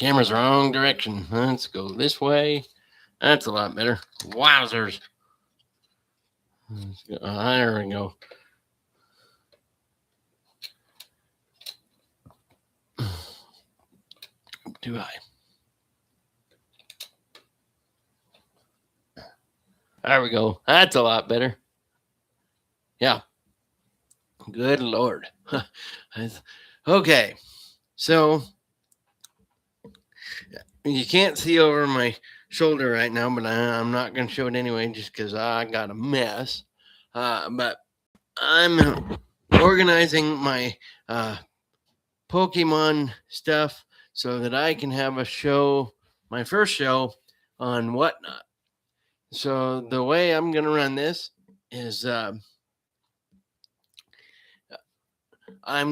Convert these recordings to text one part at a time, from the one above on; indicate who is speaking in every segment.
Speaker 1: Camera's wrong direction. Let's go this way. That's a lot better. Wowzers. There we go. Too high. There we go. That's a lot better. Yeah. Good Lord. Okay. So you can't see over my shoulder right now, but I'm not going to show it anyway just because I got a mess. But I'm organizing my Pokemon stuff so that I can have a show, my first show on Whatnot. So the way I'm going to run this is I'm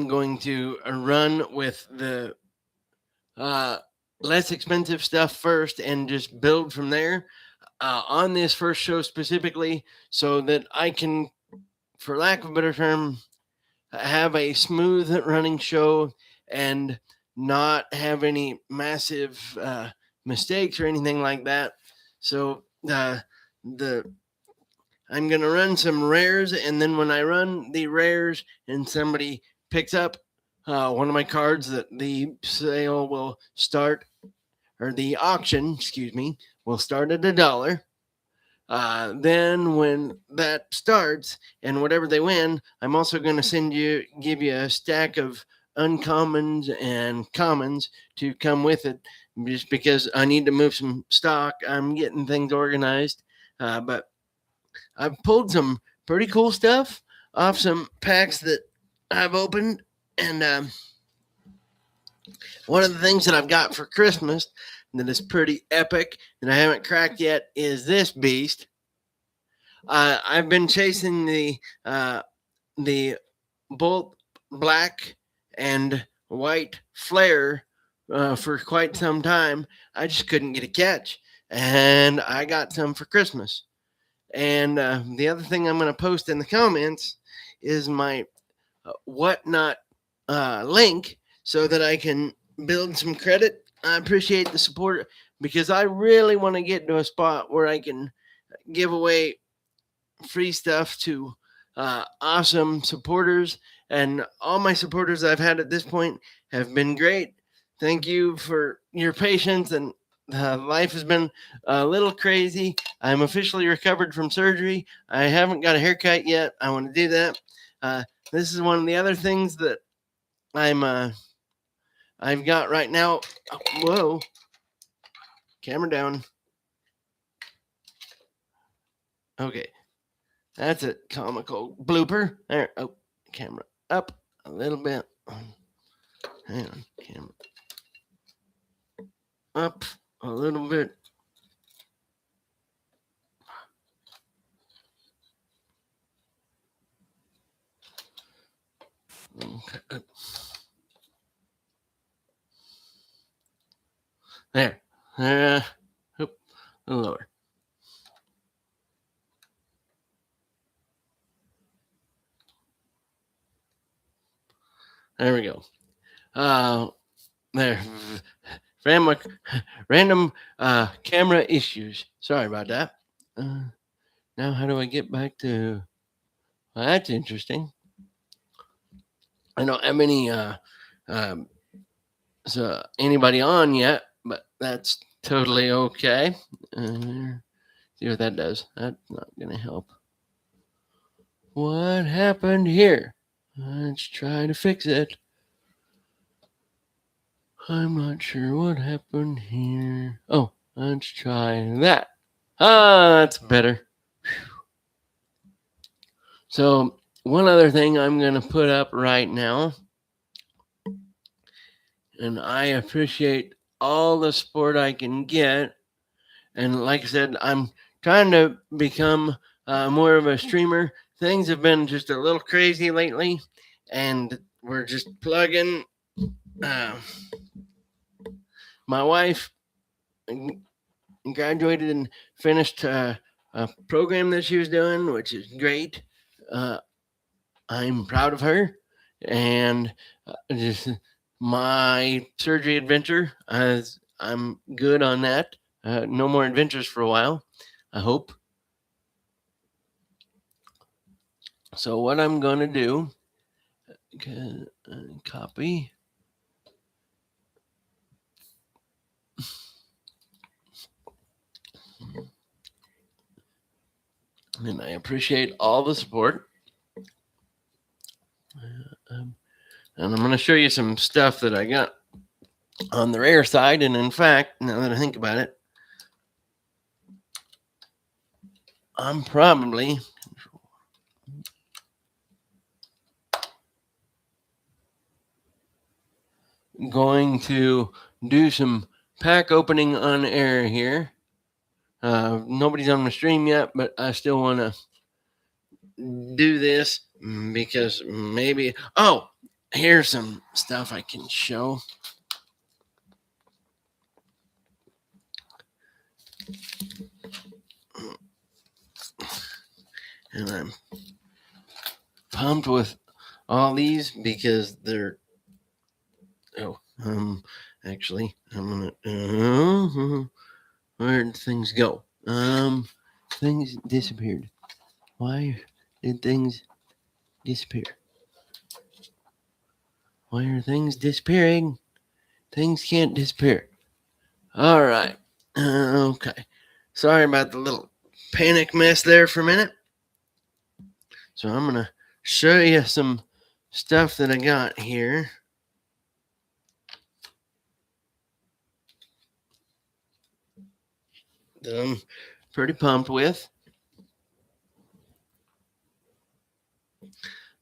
Speaker 1: going to run with the less expensive stuff first and just build from there on this first show specifically so that I can, for lack of a better term, have a smooth running show and not have any massive mistakes or anything like that. So I'm going to run some rares, and then when I run the rares and somebody picks up one of my cards, that the sale will start, or the auction, excuse me, will start at $1. Then when that starts and whatever they win, I'm also going to give you a stack of uncommons and commons to come with it, just because I need to move some stock. I'm getting things organized, but I've pulled some pretty cool stuff off some packs that I've opened, and one of the things that I've got for Christmas that is pretty epic that I haven't cracked yet is this beast. I've been chasing the Bolt Black and White Flare for quite some time. I just couldn't get a catch, and I got some for Christmas. And the other thing I'm going to post in the comments is my Whatnot link so that I can build some credit. I appreciate the support because I really want to get to a spot where I can give away free stuff to awesome supporters. And all my supporters I've had at this point have been great. Thank you for your patience, and life has been a little crazy. I'm officially recovered from surgery. I haven't got a haircut yet. I want to do that. This is one of the other things that I've got right now. Whoa, camera down. Okay, that's a comical blooper. There. Oh, camera up a little bit. Hang on, camera up a little bit. Okay. There. A little lower. There we go. There. Random camera issues. Sorry about that. Now, how do I get back to? Well, that's interesting. I don't have any so anybody on yet, but that's totally okay. See what that does. That's not gonna help. What happened here? Let's try to fix it. I'm not sure what happened here. Oh, let's try that. That's better. So, one other thing I'm going to put up right now, and I appreciate all the support I can get. And like I said, I'm trying to become more of a streamer. Things have been just a little crazy lately, and we're just plugging. My wife graduated and finished a program that she was doing, which is great. I'm proud of her, and just my surgery adventure. I'm good on that. No more adventures for a while, I hope. So what I'm going to do, copy. And I appreciate all the support. And I'm going to show you some stuff that I got on the rare side. And in fact, now that I think about it, I'm probably going to do some pack opening on air here. Nobody's on the stream yet, but I still want to do this because maybe. Oh, here's some stuff I can show. And I'm pumped with all these because they're. Oh, actually, I'm gonna. Where did things go? Things disappeared. Why did things disappear? Why are things disappearing? Things can't disappear. All right. Okay. Sorry about the little panic mess there for a minute. So I'm going to show you some stuff that I got here. That I'm pretty pumped with.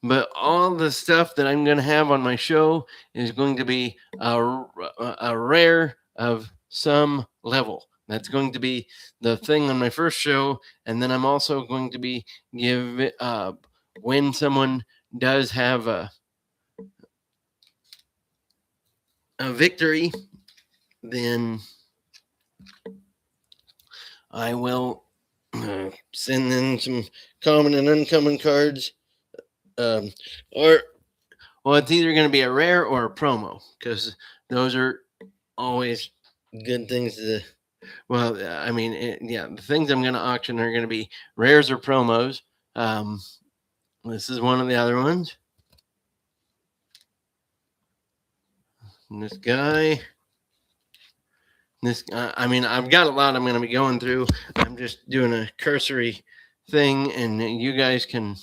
Speaker 1: But all the stuff that I'm going to have on my show is going to be a rare of some level. That's going to be the thing on my first show. And then I'm also going to be when someone does have a victory, then I will send in some common and uncommon cards. Or well, it's either going to be a rare or a promo because those are always good things to. Well, I mean, the things I'm going to auction are going to be rares or promos. This is one of the other ones. And this guy. I mean, I've got a lot I'm going to be going through. I'm just doing a cursory thing, and you guys can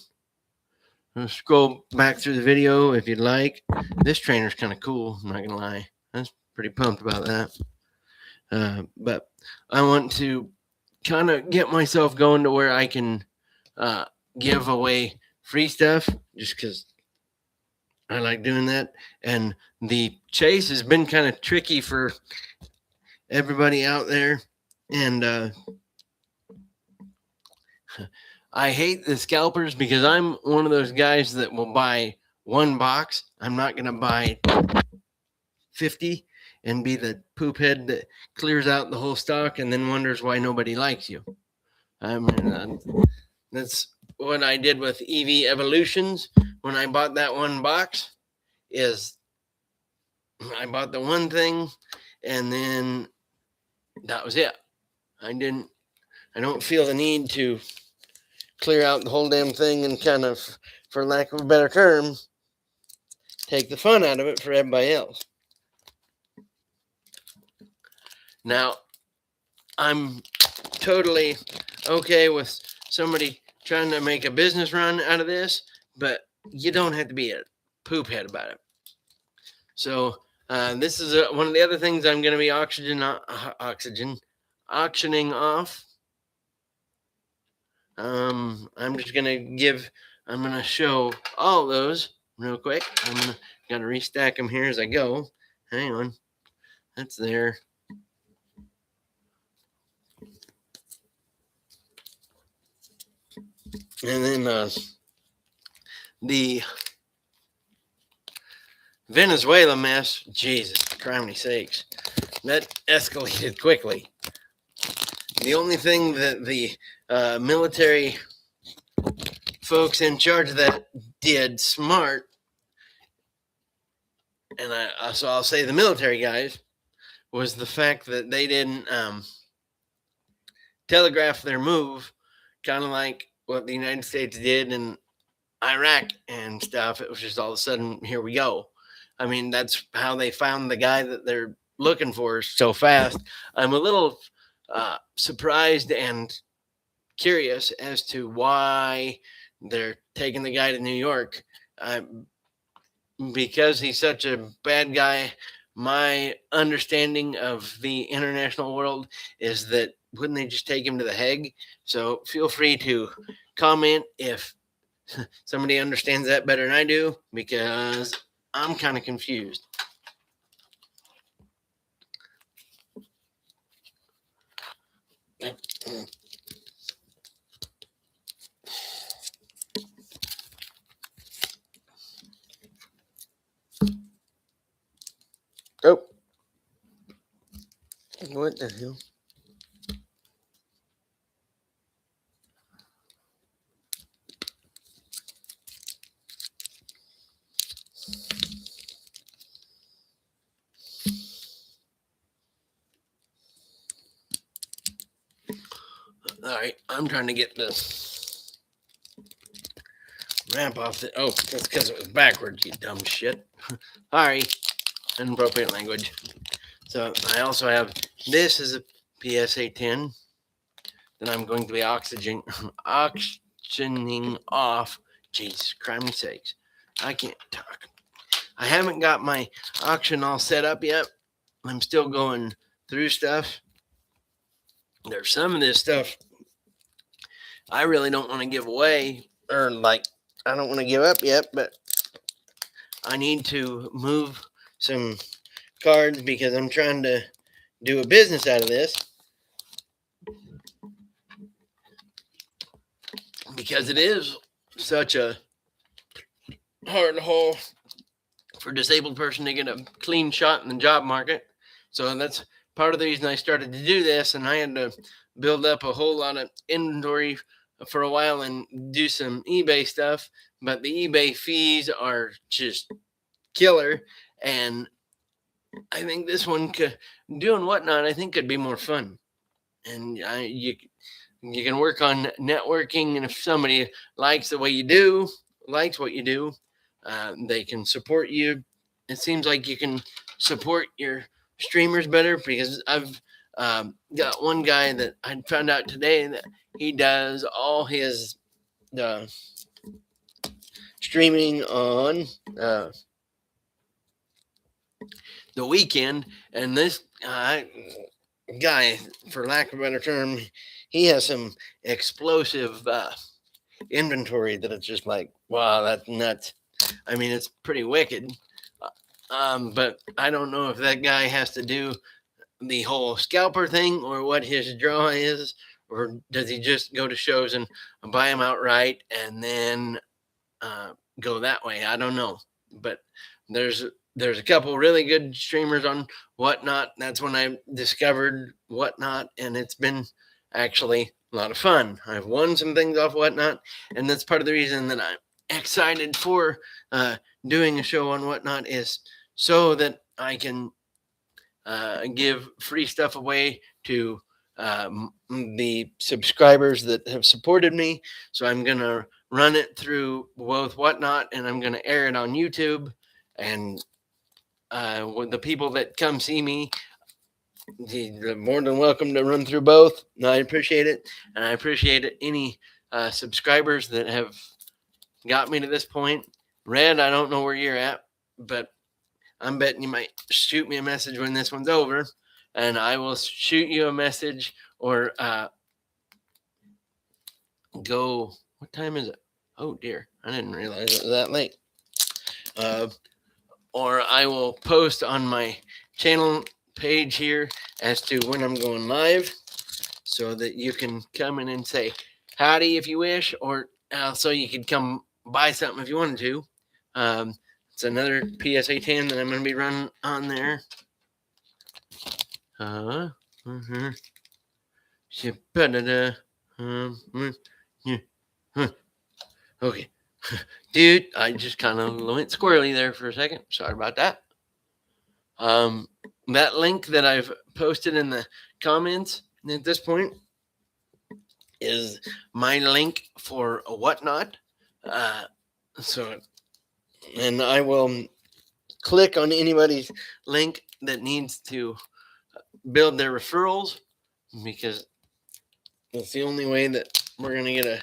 Speaker 1: scroll back through the video if you'd like. This trainer's kind of cool, I'm not going to lie. I was pretty pumped about that. But I want to kind of get myself going to where I can give away free stuff just because I like doing that. And the chase has been kind of tricky for everybody out there. And I hate the scalpers because I'm one of those guys that will buy one box. I'm not going to buy 50 and be the poop head that clears out the whole stock and then wonders why nobody likes you. I mean, that's what I did with EV Evolutions when I bought that one box. Is I bought the one thing and then that was it. I don't feel the need to clear out the whole damn thing and kind of, for lack of a better term, take the fun out of it for everybody else. Now, I'm totally okay with somebody trying to make a business run out of this, but you don't have to be a poop head about it. So this is one of the other things I'm going to be auctioning off. I'm just going to show all those real quick. Got to restack them here as I go. Hang on. That's there. And then the Venezuela mess, Jesus, criminy sakes, that escalated quickly. The only thing that the military folks in charge of that did smart and so I'll say the military guys, was the fact that they didn't telegraph their move, kind of like what the United States did in Iraq and stuff. It was just all of a sudden, here we go. I mean, that's how they found the guy that they're looking for so fast. I'm a little surprised and curious as to why they're taking the guy to New York. Because he's such a bad guy, my understanding of the international world is that wouldn't they just take him to the Hague? So feel free to comment if somebody understands that better than I do, because I'm kind of confused. Oh, what the hell? All right, I'm trying to get this ramp off the. Oh, that's because it was backwards, you dumb shit. Sorry, inappropriate language. So I also have this is a PSA 10 that I'm going to be auctioning off. Jesus, criminy sakes, I can't talk. I haven't got my auction all set up yet. I'm still going through stuff. There's some of this stuff I really don't want to give away, or like I don't want to give up yet, but I need to move some cards because I'm trying to do a business out of this. Because it is such a hard haul for a disabled person to get a clean shot in the job market. So that's part of the reason I started to do this, and I had to build up a whole lot of inventory for a while and do some eBay stuff. But the eBay fees are just killer, and I think this one could doing whatnot. I think could be more fun, and you can work on networking, and if somebody likes the way you do, likes what you do, they can support you. It seems like you can support your streamers better, because I've got one guy that I found out today that he does all his streaming on the weekend, and this guy, for lack of a better term, he has some explosive inventory that it's just like, wow, that's nuts. I mean, it's pretty wicked. But I don't know if that guy has to do the whole scalper thing or what his draw is, or does he just go to shows and buy them outright and then go that way? I don't know. But there's a couple really good streamers on Whatnot. That's when I discovered Whatnot, and it's been actually a lot of fun. I've won some things off Whatnot, and that's part of the reason that I'm excited for doing a show on Whatnot, is so that I can give free stuff away to the subscribers that have supported me. So I'm going to run it through both Whatnot, and I'm going to air it on YouTube. And with the people that come see me, they're more than welcome to run through both. I appreciate it. And I appreciate any subscribers that have got me to this point. Red, I don't know where you're at, but I'm betting you might shoot me a message when this one's over, and I will shoot you a message, or go. What time is it? Oh dear, I didn't realize it was that late. Or I will post on my channel page here as to when I'm going live, so that you can come in and say howdy if you wish, or so you could come buy something if you wanted to. It's another PSA 10 that I'm going to be running on there. Okay. Dude, I just kind of went squirrely there for a second. Sorry about that. That link that I've posted in the comments at this point is my link for Whatnot. So, and I will click on anybody's link that needs to build their referrals, because it's the only way that we're going to get a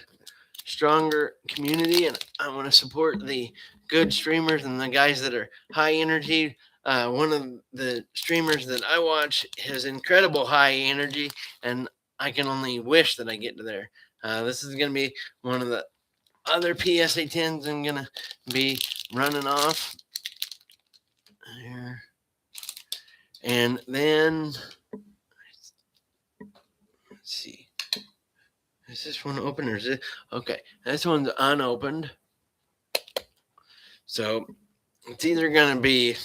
Speaker 1: stronger community. And I want to support the good streamers and the guys that are high energy. One of the streamers that I watch has incredible high energy, and I can only wish that I get to there. This is going to be one of the other PSA 10s I'm going to be running off there. And then, let's see. Is this one open or is it? Okay, this one's unopened. So it's either going to be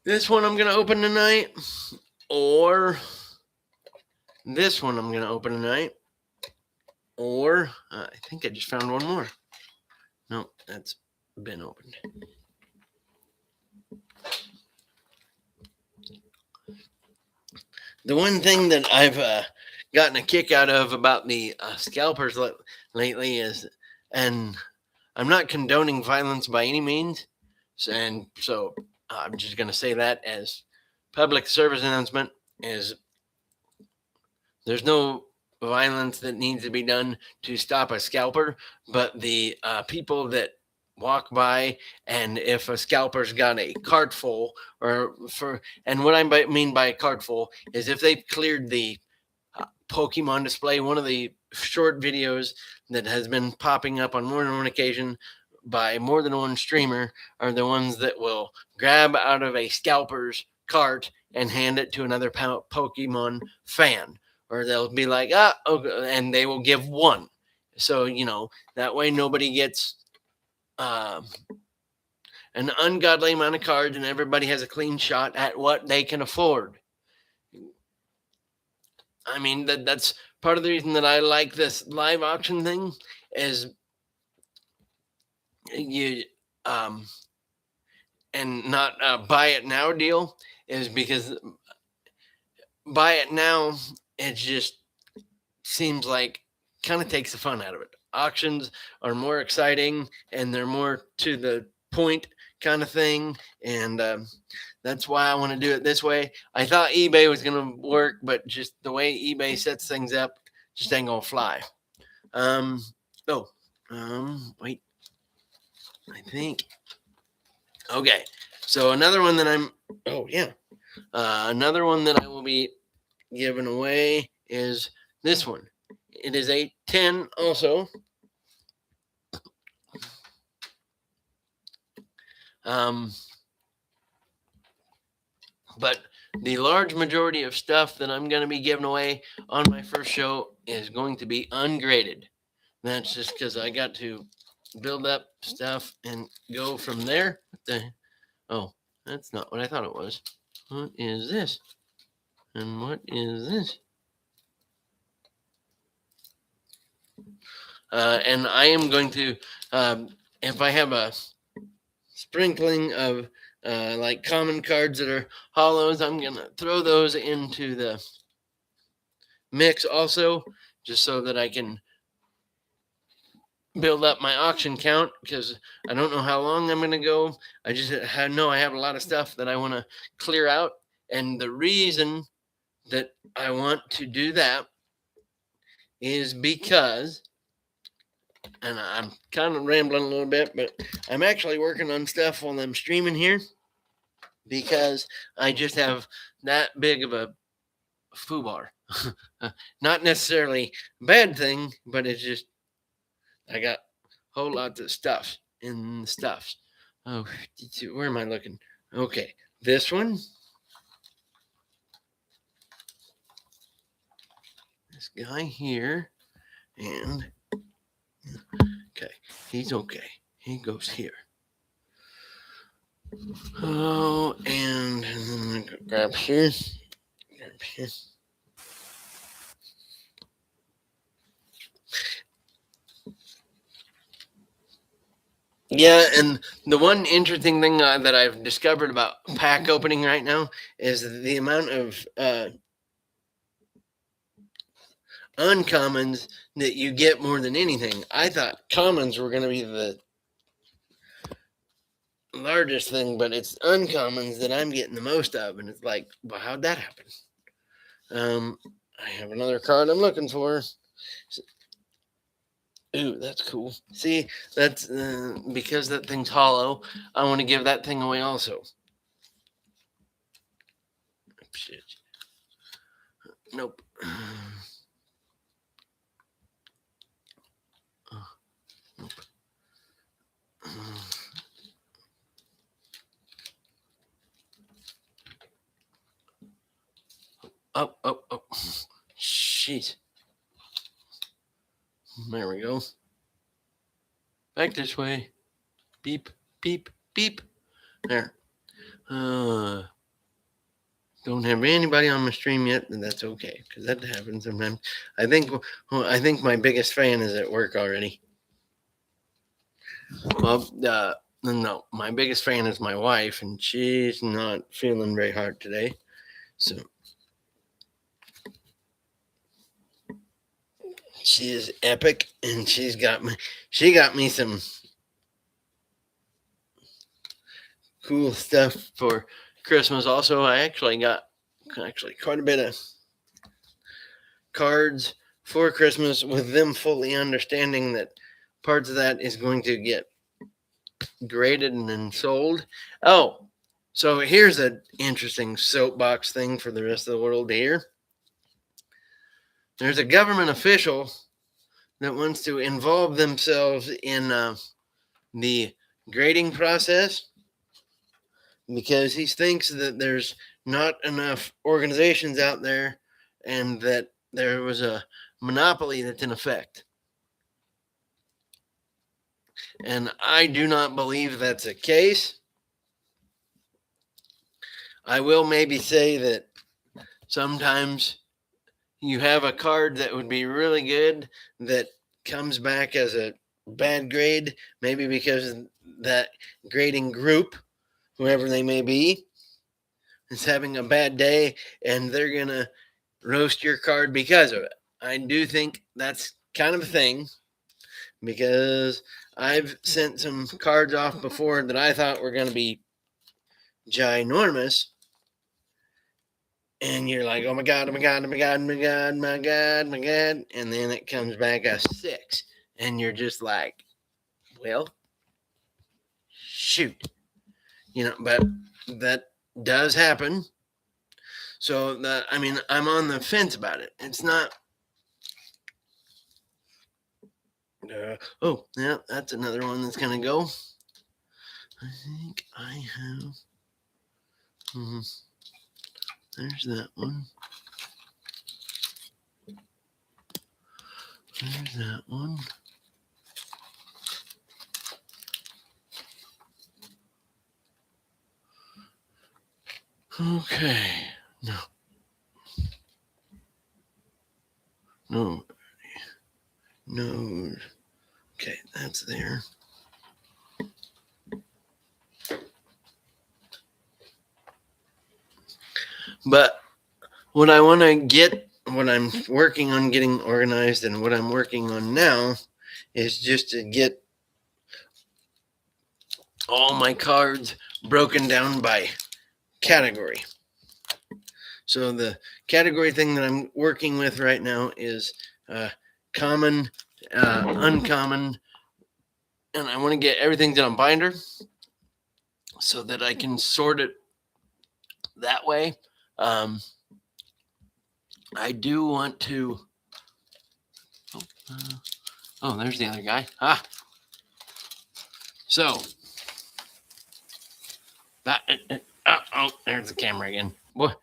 Speaker 1: this one I'm going to open tonight, or this one I'm going to open tonight, or I think I just found one more. No, that's been opened. The one thing that I've gotten a kick out of about the scalpers lately is, and I'm not condoning violence by any means, and so I'm just going to say that as public service announcement, is there's no violence that needs to be done to stop a scalper, but the people that walk by, and if a scalper's got a cart full, and what I mean by a cart full is if they've cleared the Pokemon display. One of the short videos that has been popping up on more than one occasion by more than one streamer are the ones that will grab out of a scalper's cart and hand it to another Pokemon fan, or they'll be like, okay, and they will give one. So, that way nobody gets an ungodly amount of cards, and everybody has a clean shot at what they can afford. I mean, that's part of the reason that I like this live auction thing is you and not a buy it now deal, is because buy it now, it just seems like kind of takes the fun out of it. Auctions are more exciting and they're more to the point kind of thing, and that's why I want to do it this way. I thought eBay was going to work, but just the way eBay sets things up just ain't going to fly. Wait, I think. Okay, so another one that another one that I will be giving away is this one. It is a 10 also. But the large majority of stuff that I'm going to be giving away on my first show is going to be ungraded. That's just because I got to build up stuff and go from there. Oh, that's not what I thought it was. What is this? And what is this? And I am going to, if I have a sprinkling of like common cards that are hollows, I'm going to throw those into the mix also, just so that I can build up my auction count, because I don't know how long I'm going to go. I just know I have a lot of stuff that I want to clear out. And the reason that I want to do that is because, and I'm kind of rambling a little bit, but I'm actually working on stuff while I'm streaming here, because I just have that big of a foobar. Not necessarily a bad thing, but it's just, I got a whole lot of stuff in the stuffs. Oh, where am I looking? Okay, this one. This guy here. And, okay, he's okay. He goes here. Oh, and I'm going to grab here. Grab here. Yeah, and the one interesting thing that I've discovered about pack opening right now is the amount of uncommons that you get more than anything. I thought commons were going to be the largest thing, but it's uncommons that I'm getting the most of, and it's like, well, how'd that happen? I have another card I'm looking for. Ooh, that's cool. See, that's because that thing's hollow. I want to give that thing away also. Shit. Nope. Nope. Oh, oh, oh. Shit. There we go. Back this way. Beep, beep, beep. There. Don't have anybody on my stream yet, and that's okay because that happens sometimes. I think my biggest fan is at work already. Well, no, my biggest fan is my wife, and she's not feeling very hard today. So she is epic, and she got me some cool stuff for Christmas. Also, I actually got quite a bit of cards for Christmas with them fully understanding that parts of that is going to get graded and then sold. Oh, so here's an interesting soapbox thing for the rest of the world to hear. There's a government official that wants to involve themselves in the grading process because he thinks that there's not enough organizations out there and that there was a monopoly that's in effect. And I do not believe that's the case. I will maybe say that sometimes you have a card that would be really good that comes back as a bad grade, maybe because that grading group, whoever they may be, is having a bad day and they're going to roast your card because of it. I do think that's kind of a thing because I've sent some cards off before that I thought were going to be ginormous. And you're like, oh my God, oh my God, oh my God, oh my God, my God, my God. And then it comes back a 6. And you're just like, well, shoot. But that does happen. So I'm on the fence about it. It's not. Oh, yeah, that's another one that's gonna go. I think I have. There's that one. There's that one. Okay. No. No. No. Okay, that's there. But what I want to get, what I'm working on getting organized, and what I'm working on now is just to get all my cards broken down by category. So the category thing that I'm working with right now is common, uncommon, and I want to get everything done on binder so that I can sort it that way. I do want to. Oh, there's the other guy. So that. Oh, there's the camera again. What?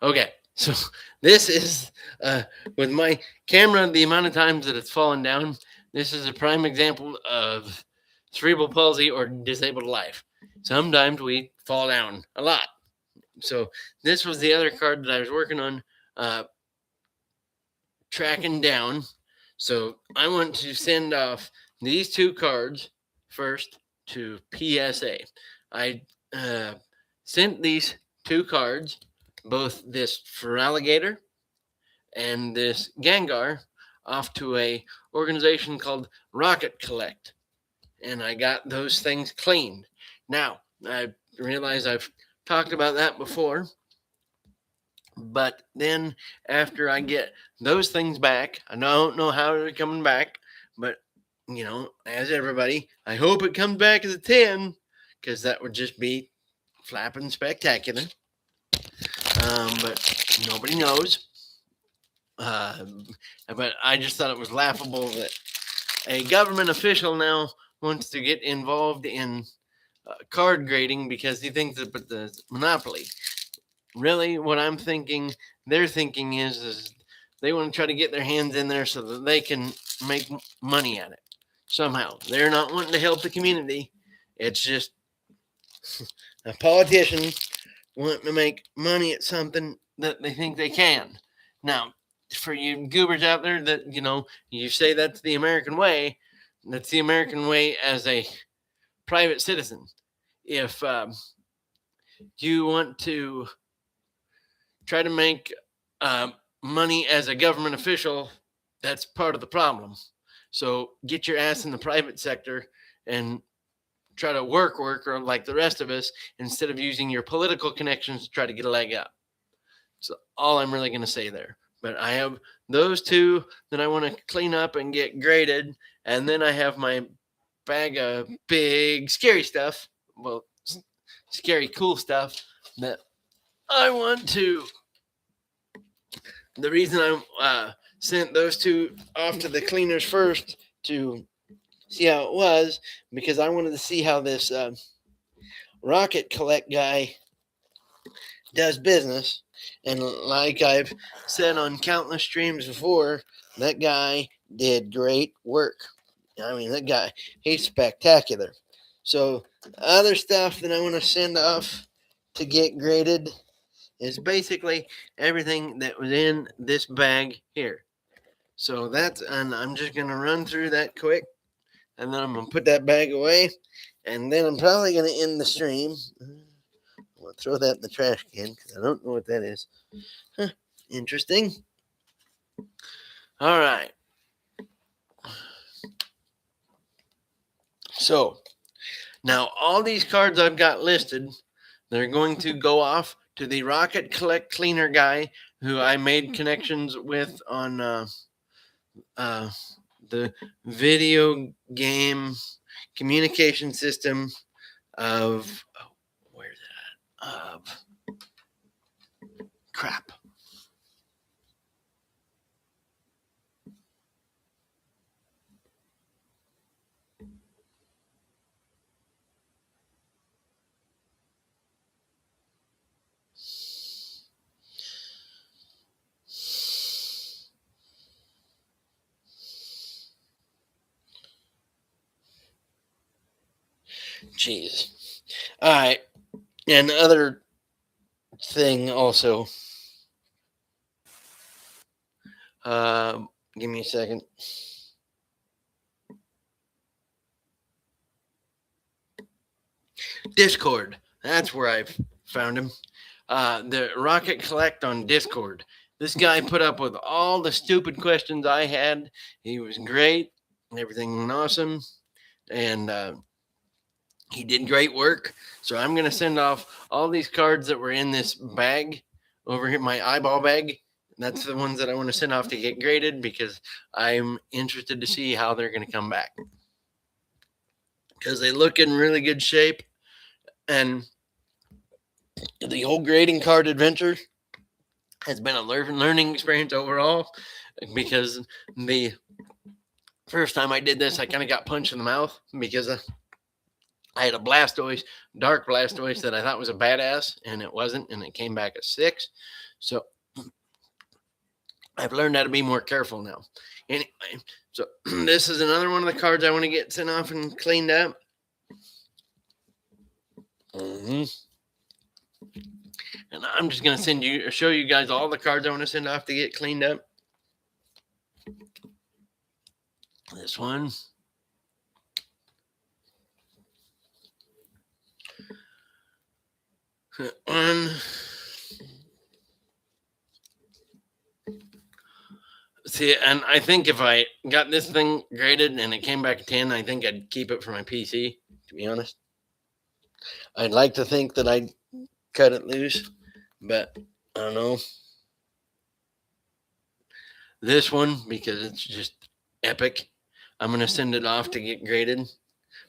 Speaker 1: Okay, so this is With my camera, the amount of times that it's fallen down, this is a prime example of cerebral palsy or disabled life. Sometimes we fall down a lot. So this was the other card that I was working on tracking down. So I want to send off these two cards first to PSA. I sent these two cards, both this Feraligatr and this Gengar, off to a organization called Rocket Collect, and I got those things cleaned. Now I realize I've talked about that before, but then after I get those things back, I don't know how they're coming back, but as everybody, I hope it comes back as a 10, because that would just be flapping spectacular. But nobody knows. But I just thought it was laughable that a government official now wants to get involved in card grading because he thinks that the monopoly. Really, what I'm thinking, they're thinking is they want to try to get their hands in there so that they can make money at it somehow. They're not wanting to help the community. It's just a politician wanting to make money at something that they think they can. Now, for you goobers out there that, you say that's the American way, that's the American way as a private citizen. If you want to try to make money as a government official, that's part of the problem. So get your ass in the private sector and try to work or like the rest of us, instead of using your political connections to try to get a leg up. So all I'm really going to say there. But I have those two that I want to clean up and get graded. And then I have my bag of big scary stuff. Well, scary cool stuff that I want to. The reason I sent those two off to the cleaners first to see how it was, because I wanted to see how this Rocket Collect guy does business. And like I've said on countless streams before, that guy did great work. I mean, that guy, he's spectacular. So other stuff that I want to send off to get graded is basically everything that was in this bag here. So and I'm just going to run through that quick, and then I'm going to put that bag away, and then I'm probably going to end the stream. I'm going to throw that in the trash can because I don't know what that is. Huh, interesting. All right. So now all these cards I've got listed, they're going to go off to the Rocket Collect cleaner guy who I made connections with on the video game communication system of where's that? Crap. Jeez. All right. And other thing also. Give me a second. Discord. That's where I've found him. The Rocket Collect on Discord. This guy put up with all the stupid questions I had. He was great. Everything went awesome. And he did great work. So I'm going to send off all these cards that were in this bag over here, my eyeball bag. That's the ones that I want to send off to get graded because I'm interested to see how they're going to come back. Because they look in really good shape. And the whole grading card adventure has been a learning experience overall, because the first time I did this, I kind of got punched in the mouth because I had a Blastoise, dark Blastoise that I thought was a badass, and it wasn't, and it came back at 6. So I've learned how to be more careful now. Anyway, so this is another one of the cards I want to get sent off and cleaned up. And I'm just going to show you guys all the cards I want to send off to get cleaned up. This one. One. See, and I think if I got this thing graded and it came back a 10, I think I'd keep it for my PC, to be honest. I'd like to think that I'd cut it loose, but I don't know. This one, because it's just epic, I'm going to send it off to get graded.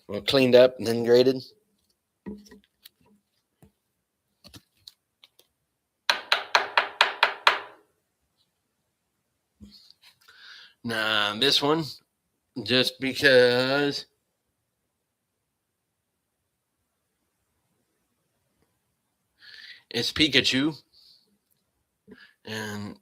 Speaker 1: Well, cleaned up and then graded. Now, this one, just because it's Pikachu. And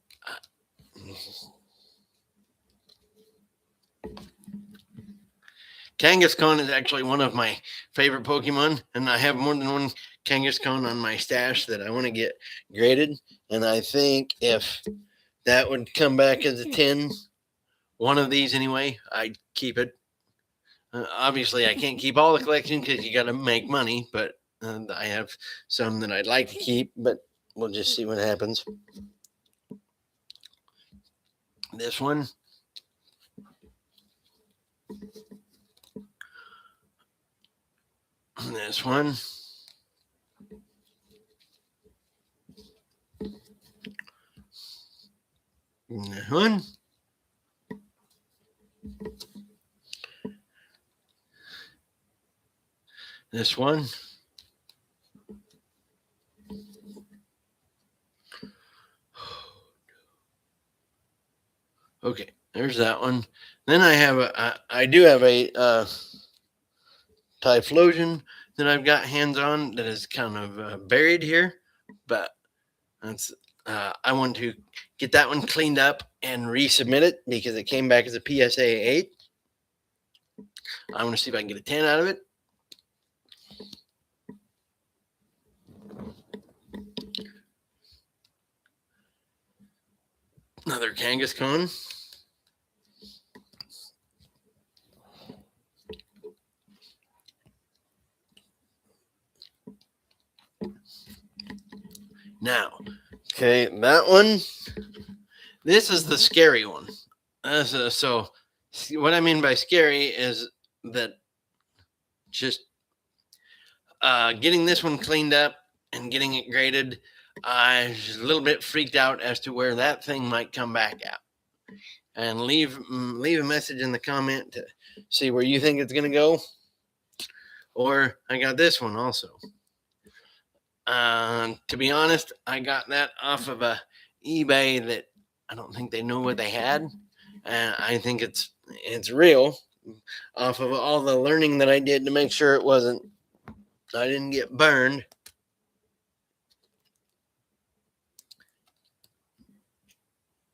Speaker 1: Kangaskhan is actually one of my favorite Pokemon, and I have more than one Kangaskhan on my stash that I want to get graded. And I think if that would come back as a 10, one of these anyway, I'd keep it. Obviously, I can't keep all the collection because you got to make money, but I have some that I'd like to keep, but we'll just see what happens. This one. This one. This one. This one. Okay, there's that one. Then I do have a Typhlosion that I've got hands on that is kind of buried here, but that's I want to get that one cleaned up and resubmit it because it came back as a PSA 8. I want to see if I can get a 10 out of it. Another Kangaskhan. Now, okay, that one. This is the scary one. So, what I mean by scary is that just getting this one cleaned up and getting it graded, I was a little bit freaked out as to where that thing might come back out. And leave a message in the comment to see where you think it's going to go. Or I got this one also. To be honest, I got that off of a eBay that I don't think they know what they had, and I think it's real off of all the learning that I did to make sure I didn't get burned.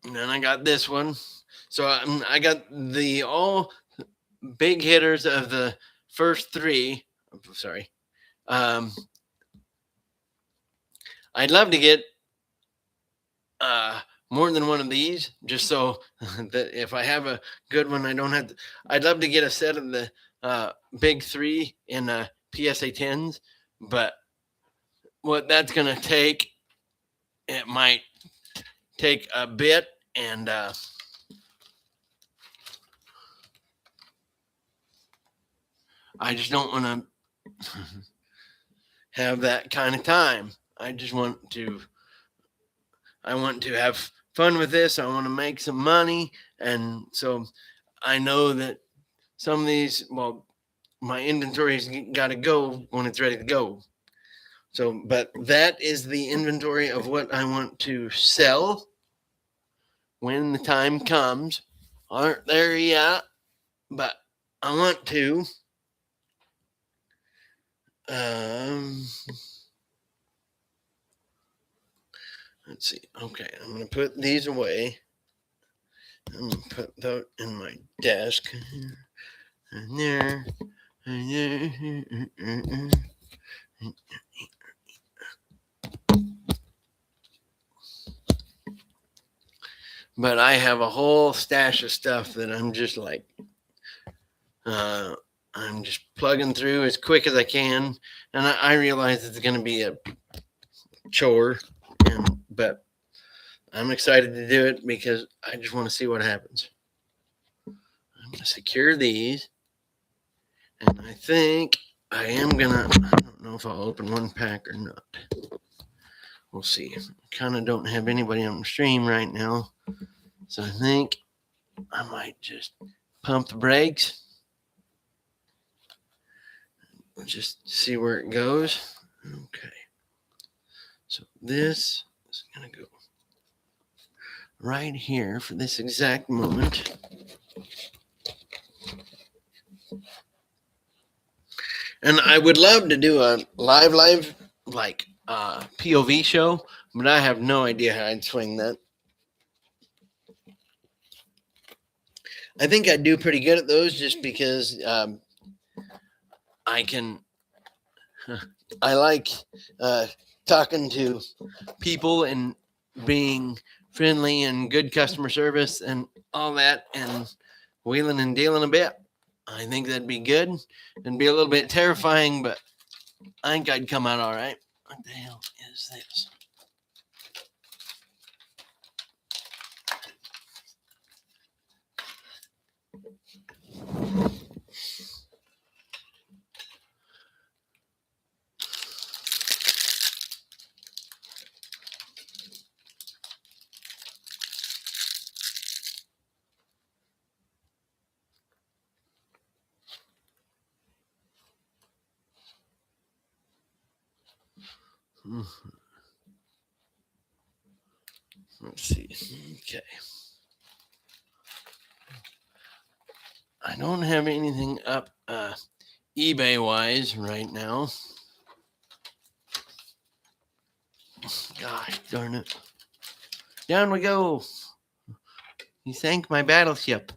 Speaker 1: And then I got this one. So I got the all big hitters of the first three. Sorry. I'd love to get more than one of these, just so that if I have a good one, I don't have to. I'd love to get a set of the big three in PSA 10s, but what that's going to take, it might take a bit, and I just don't want to have that kind of time. I want to have fun with this. I want to make some money. And so I know that some of these, well, my inventory's got to go when it's ready to go. So, but that is the inventory of what I want to sell when the time comes. Aren't there yet, but I want to. Let's see. Okay, I'm going to put these away. I'm gonna put that in my desk. And there. But I have a whole stash of stuff that I'm just like, uh, I'm just plugging through as quick as I can. And I realize it's going to be a chore, but I'm excited to do it because I just want to see what happens. I'm going to secure these. And I think I am going to, I don't know if I'll open one pack or not. We'll see. I kind of don't have anybody on the stream right now. So I think I might just pump the brakes. Just see where it goes. Okay. So this is going to go right here for this exact moment. And I would love to do a live like POV show, but I have no idea how I'd swing that. I think I'd do pretty good at those just because I like talking to people and being friendly and good customer service and all that and wheeling and dealing a bit. I think that'd be good. It'd be a little bit terrifying, but I think I'd come out all right. What the hell is this? Let's see. Okay. I don't have anything up eBay wise right now. Gosh darn it. Down we go. He sank my battleship.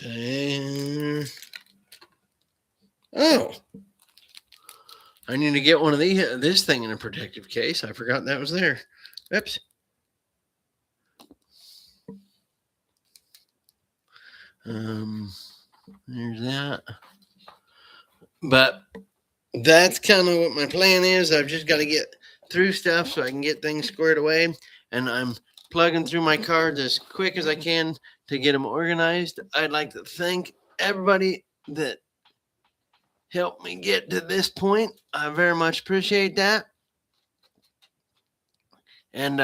Speaker 1: Okay. Oh. I need to get one of this thing in a protective case. I forgot that was there. Oops. There's that. But that's kind of what my plan is. I've just got to get through stuff so I can get things squared away. And I'm plugging through my cards as quick as I can to get them organized. I'd like to thank everybody that helped me get to this point. I very much appreciate that. And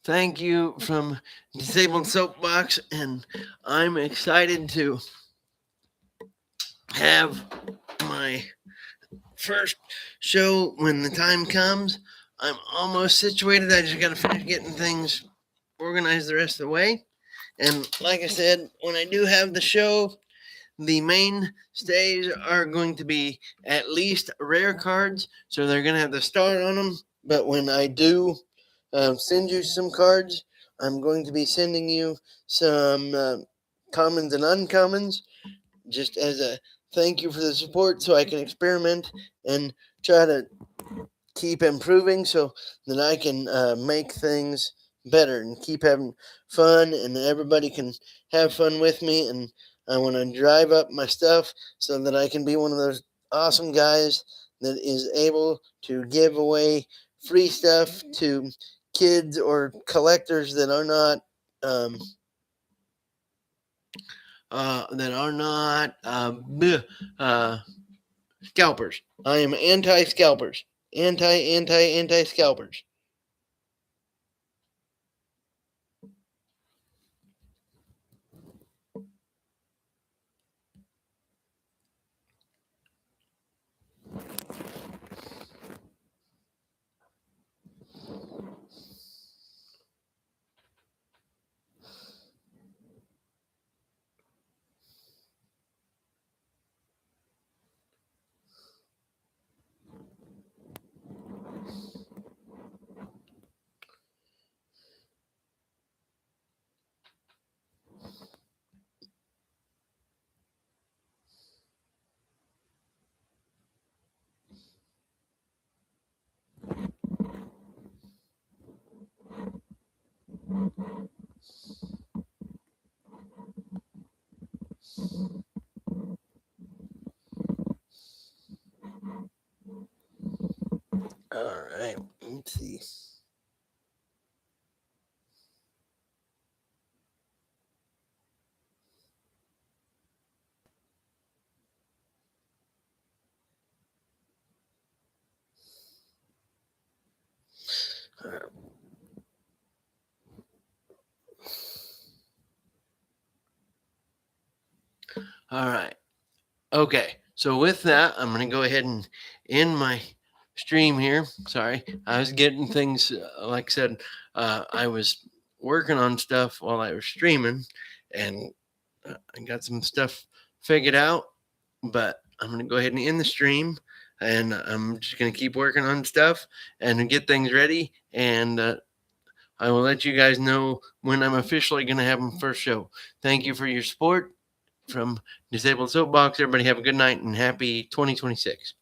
Speaker 1: thank you from Disabled Soapbox. And I'm excited to have my first show when the time comes. I'm almost situated. I just got to finish getting things organized the rest of the way. And like I said, when I do have the show, the mainstays are going to be at least rare cards. So they're going to have the star on them. But when I do send you some cards, I'm going to be sending you some commons and uncommons just as a thank you for the support so I can experiment and try to keep improving so that I can make things better and keep having fun and everybody can have fun with me. And I want to drive up my stuff so that I can be one of those awesome guys that is able to give away free stuff to kids or collectors that are not scalpers. I am anti-scalpers. anti scalpers. All right, let's see. All right. Okay. So with that, I'm going to go ahead and end my stream here. Sorry. I was getting things, like I said, I was working on stuff while I was streaming, and I got some stuff figured out, but I'm going to go ahead and end the stream, and I'm just going to keep working on stuff and get things ready. And I will let you guys know when I'm officially going to have my first show. Thank you for your support from Disabled Soapbox. Everybody have a good night and happy 2026.